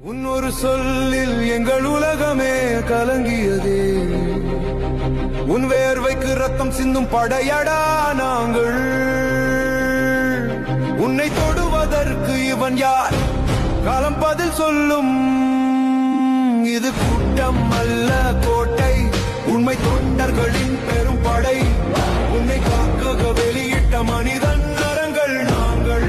உன்னொரு சொல்லில் எங்கள் உலகமே கலங்கியதே. உன் வேர்வைக்கு ரத்தம் சிந்தும் படையடா நாங்கள். உன்னை தொடுவதற்கு இவன் யார்? காலம் பதில் சொல்லும். இது கூட்டம் அல்ல கோட்டை, உண்மை தொண்டர்களின் பெரும் படை. உன்னை காக்க வெளியிட்ட மனிதன் நரங்கள் நாங்கள்.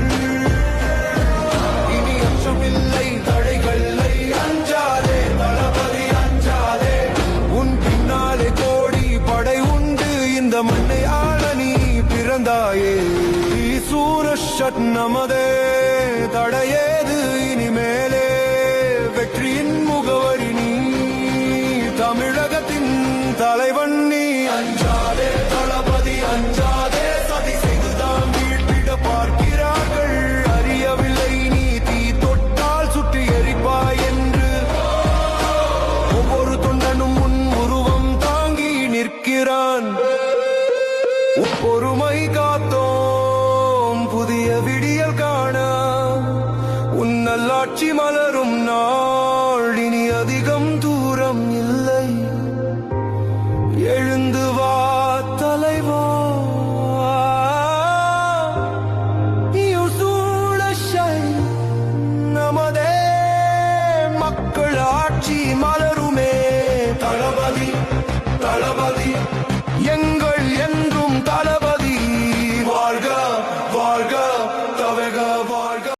இனி அச்சமில்லை, தடைகளை அஞ்சாதே தளபதி அஞ்சாதே. உன் பின்னாலே கோடி படை உண்டு, இந்த மண்ணை ஆள நீ பிறந்தாயே. சூரஷட் நமதே, தடையேது இனிமேலே. வெற்றியின் முகவரி நீ, தமிழகத்தின் தலைவன் நீ. அஞ்சாதே தளபதி அஞ்சாதே, சதி செய்துதான் வீழ்த்திட பார்க்கிறார்கள். அறியவில்லை நீ தீ தொட்டால் சுற்றி எரிப்பாய் என்று. ஒவ்வொரு தொண்டனும் உன் உருவம் தாங்கி நிற்கிறான். பொறுமை காத்தோம் புதிய விடியல் காண. உன் நல்லாட்சி மலர்